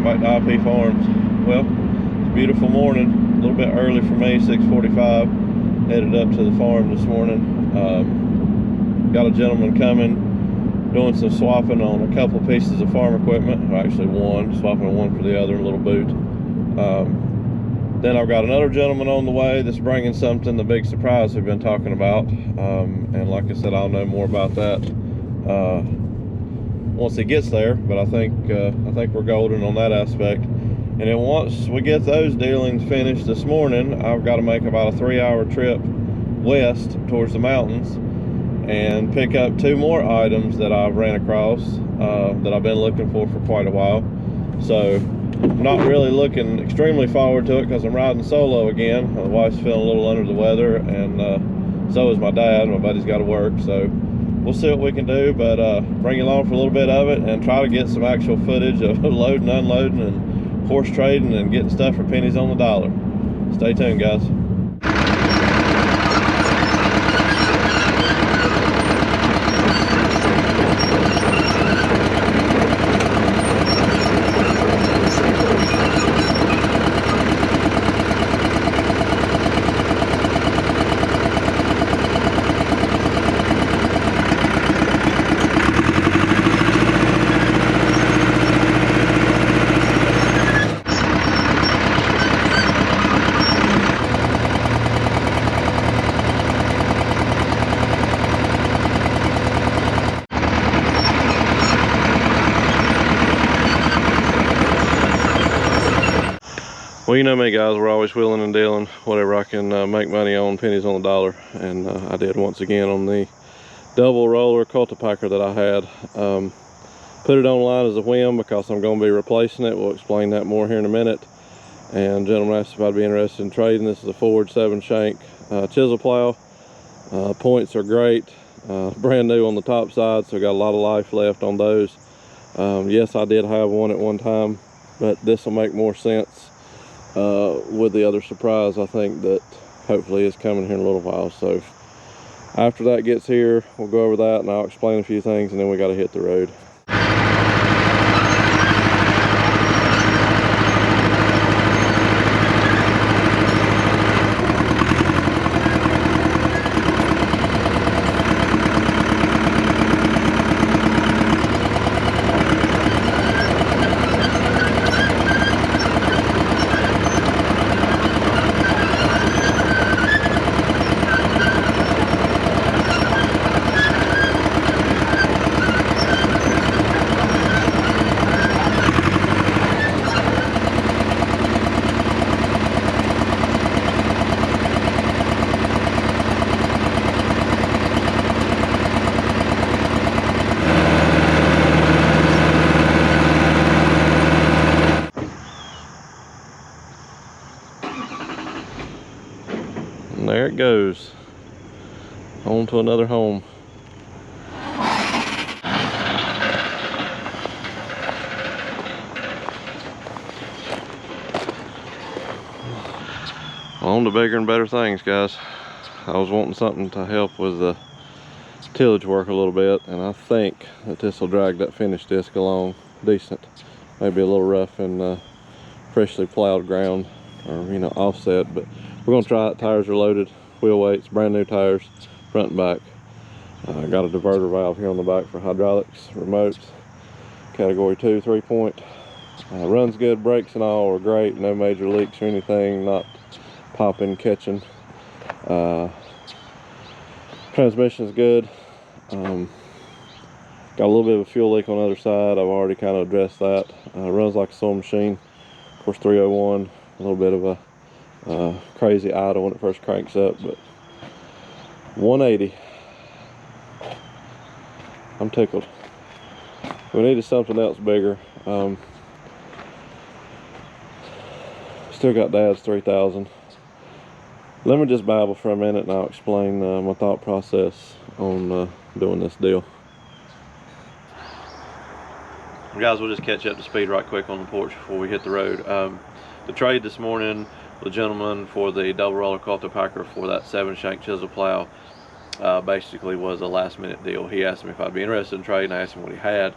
welcome back to IP Farms. Well, it's a beautiful morning, a little bit early for me, 6:45. Headed up to the farm this morning. Got a gentleman coming, doing some swapping on a couple of pieces of farm equipment. Well, actually one, swapping one for the other, a little boot. Then I've got another gentleman on the way that's bringing something, the big surprise we've been talking about. And like I said, I'll know more about that once he gets there, but I think we're golden on that aspect. And then once we get those dealings finished this morning, I've got to make about a 3-hour trip west towards the mountains and pick up 2 more items that I've ran across that I've been looking for quite a while. So I'm not really looking extremely forward to it because I'm riding solo again. My wife's feeling a little under the weather, and so is my dad. My buddy's got to work, so we'll see what we can do, but bring you along for a little bit of it and try to get some actual footage of loading, unloading, and horse trading and getting stuff for pennies on the dollar. Stay tuned, guys. Well, you know me, guys, we're always wheeling and dealing whatever I can make money on, pennies on the dollar. And I did once again on the double roller cultipacker that I had. Put it online as a whim because I'm going to be replacing it. We'll explain that more here in a minute. And gentleman asked if I'd be interested in trading. This is a Ford 7-shank chisel plow. Points are great, brand new on the top side, so got a lot of life left on those. Yes, I did have one at one time, but this will make more sense with the other surprise I think that hopefully is coming here in a little while. So after that gets here, we'll go over that and I'll explain a few things, and then we got to hit the road. And there it goes, on to another home. On to bigger and better things, guys. I was wanting something to help with the tillage work a little bit, and I think that this will drag that finish disc along decent. Maybe a little rough in freshly plowed ground, or offset, but we're gonna try it. Tires are loaded, wheel weights, brand new tires, front and back. Got a diverter valve here on the back for hydraulics, remotes, category 2 3-point. Runs good, brakes and all are great, no major leaks or anything, not popping, catching. Transmission's good. Got a little bit of a fuel leak on the other side. I've already kind of addressed that. Runs like a sewing machine. Of course, 301, a little bit of a crazy idle when it first cranks up, but 180. I'm tickled. We needed something else bigger. Still got Dad's 3000. Let me just babble for a minute and I'll explain my thought process on doing this deal. Guys, we'll just catch up to speed right quick on the porch before we hit the road. The trade this morning, the gentleman for the double roller cultipacker for that 7-shank chisel plow basically was a last minute deal. He asked me if I'd be interested in trading. I asked him what he had.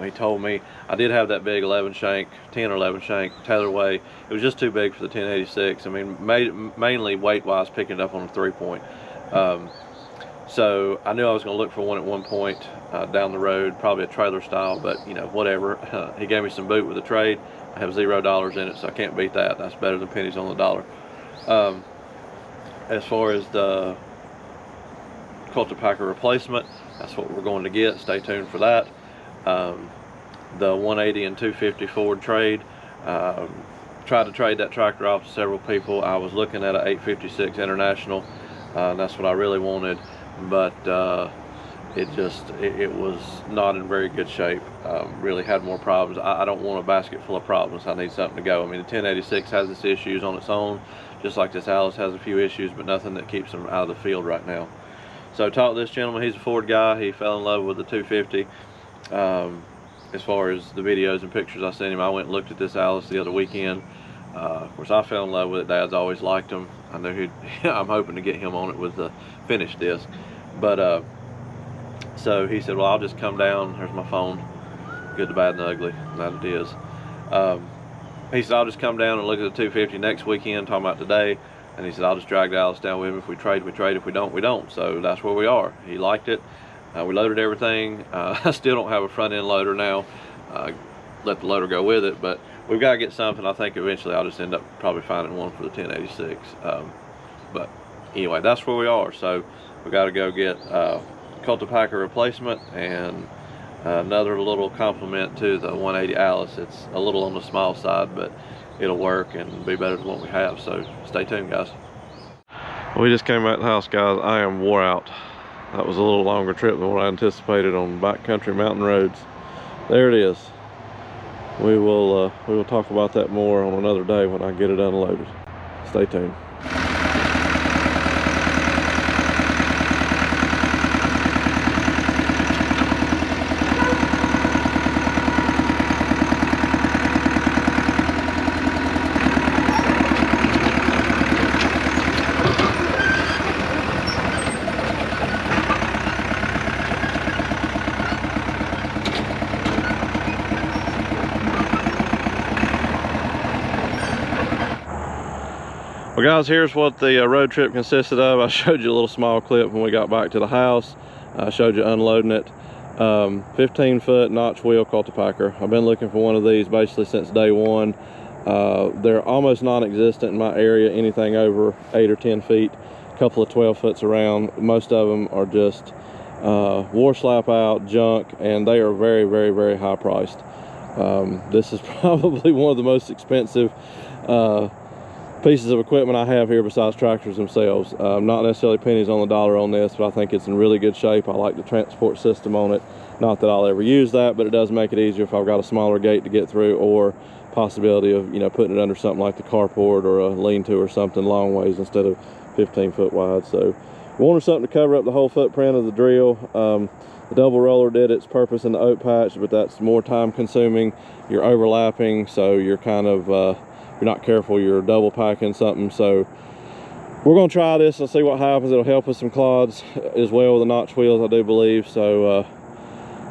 He told me I did have that big 11 shank, 10 or 11 shank tailorway. It was just too big for the 1086. I mean, mainly weight wise, picking it up on a 3-point. So I knew I was going to look for one at one point down the road, probably a trailer style, but you know, whatever. He gave me some boot with a trade. I have $0 in it, so I can't beat that. That's better than pennies on the dollar. As far as the cultipacker replacement, that's what we're going to get. Stay tuned for that. The 180 and 250 Ford trade. Tried to trade that tractor off to several people. I was looking at an 856 International, and that's what I really wanted, but it was not in very good shape. Really had more problems. I don't want a basket full of problems. I need something to go. I mean, the 1086 has its issues on its own, just like this Alice has a few issues, but nothing that keeps them out of the field right now. So talked to this gentleman. He's a Ford guy. He fell in love with the 250. As far as the videos and pictures I sent him, I went and looked at this Alice the other weekend. Of course, I fell in love with it. Dad's always liked them. I knew I'm hoping to get him on it with the finished disc. But so he said, well, I'll just come down. There's my phone. Good, the bad, and the ugly. And that it is. He said, I'll just come down and look at the 250 next weekend, talking about today. And he said, I'll just drag the Alice down with him. If we trade, we trade. If we don't, we don't. So that's where we are. He liked it. We loaded everything. I still don't have a front end loader now. Let the loader go with it, but we've got to get something. I think eventually I'll just end up probably finding one for the 1086. But anyway, that's where we are. So we got to go get cultipacker replacement and another little compliment to the 180 Alice. It's a little on the small side, but it'll work and be better than what we have. So stay tuned, guys. We just came back to the house, guys. I am wore out. That was a little longer trip than what I anticipated on backcountry mountain roads. There it is. We will talk about that more on another day when I get it unloaded. Stay tuned. Well, guys, here's what the road trip consisted of. I showed you a little small clip when we got back to the house. I showed you unloading it. 15-foot notch wheel cultipacker. I've been looking for one of these basically since day one. They're almost non-existent in my area, anything over 8 or 10 feet, a couple of 12 foots around. Most of them are just war slap out junk, and they are very, very, very high priced. This is probably one of the most expensive pieces of equipment I have here besides tractors themselves. Not necessarily pennies on the dollar on this, but I think it's in really good shape. I like the transport system on it. Not that I'll ever use that, but it does make it easier if I've got a smaller gate to get through, or possibility of, you know, putting it under something like the carport or a lean-to or something long ways instead of 15 foot wide. So we wanted something to cover up the whole footprint of the drill. The double roller did its purpose in the oat patch, but that's more time consuming. You're overlapping, so you're kind of if you're not careful, you're double packing something. So we're going to try this and see what happens. It'll help with some clods as well with the notch wheels, I do believe. So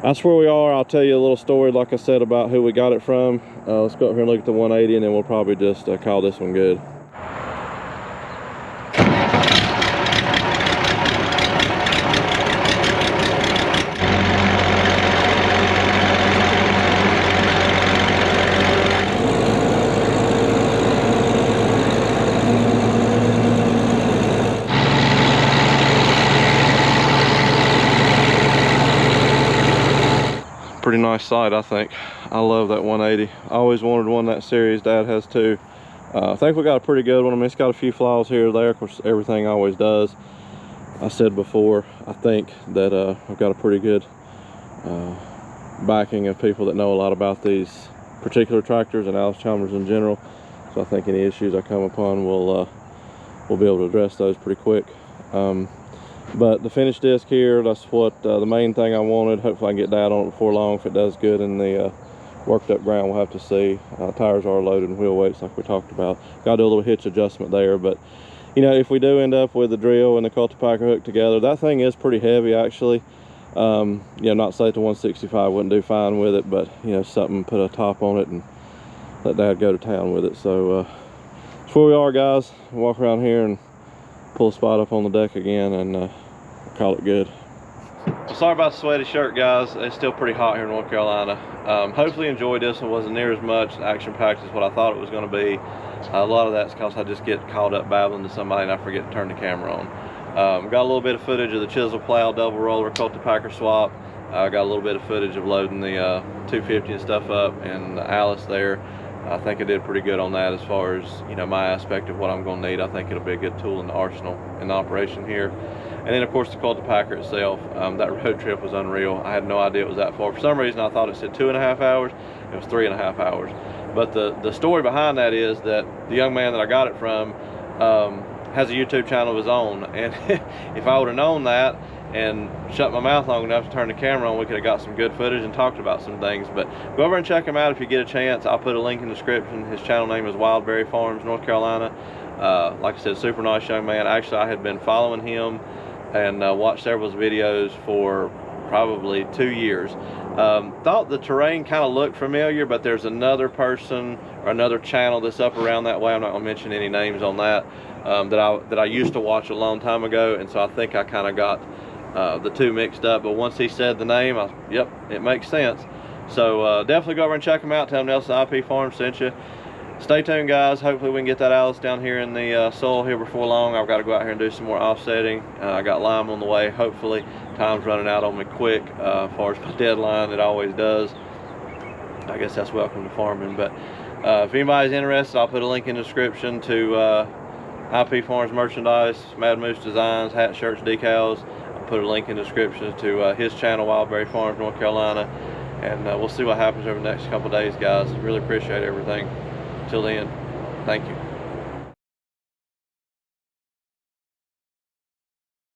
that's where we are. I'll tell you a little story, like I said, about who we got it from. Let's go up here and look at the 180, and then we'll probably just call this one good. Pretty nice sight, I think. I love that 180. I always wanted one that series. Dad has too. I think we got a pretty good one. I mean, it's got a few flaws here or there. Of course, everything always does. I said before, I think that I've got a pretty good backing of people that know a lot about these particular tractors and Alice Chalmers in general. So I think any issues I come upon, we'll be able to address those pretty quick. But the finished disc here, that's what the main thing I wanted. Hopefully I can get Dad on it before long. If it does good in the worked up ground, we'll have to see. Tires are loaded and wheel weights like we talked about. Got to do a little hitch adjustment there, but you know, if we do end up with the drill and the cultipacker hooked together, that thing is pretty heavy actually. You know, not say the 165 wouldn't do fine with it, but you know, something, put a top on it and let Dad go to town with it. So that's where we are, guys. Walk around here and pull a spot up on the deck again, and call it good. Well, sorry about the sweaty shirt, guys. It's still pretty hot here in North Carolina. Hopefully you enjoyed this. It wasn't near as much action-packed as what I thought it was going to be. A lot of that's because I just get caught up babbling to somebody and I forget to turn the camera on. Got a little bit of footage of the chisel plow double roller cultipacker swap. Got a little bit of footage of loading the 250 and stuff up, and the Alice there. I think I did pretty good on that as far as, you know, my aspect of what I'm going to need. I think it'll be a good tool in the arsenal in the operation here. And then of course the cultipacker itself. That road trip was unreal. I had no idea it was that far. For some reason I thought it said 2.5 hours. It was 3.5 hours. But the story behind that is that the young man that I got it from has a YouTube channel of his own, and if I would have known that and shut my mouth long enough to turn the camera on, we could have got some good footage and talked about some things. But go over and check him out if you get a chance. I'll put a link in the description. His channel name is Wildberry Farms, North Carolina. Like I said, super nice young man. Actually, I had been following him and watched several of his videos for probably 2 years. Thought the terrain kind of looked familiar, but there's another person or another channel that's up around that way. I'm not going to mention any names on that. That I used to watch a long time ago, and so I think I kind of got the two mixed up. But once he said the name, yep, it makes sense. So definitely go over and check him out. Tell him Nelson IP Farms sent you. Stay tuned, guys. Hopefully we can get that Alice down here in the soil here before long. I've got to go out here and do some more offsetting. I got lime on the way. Hopefully time's running out on me quick. As far as my deadline, it always does. I guess that's welcome to farming. But if anybody's interested, I'll put a link in the description to IP Farms merchandise, Mad Moose Designs, hats, shirts, decals. I'll put a link in the description to his channel, Wildberry Farms, North Carolina. And we'll see what happens over the next couple days, guys. Really appreciate everything. Till then, thank you.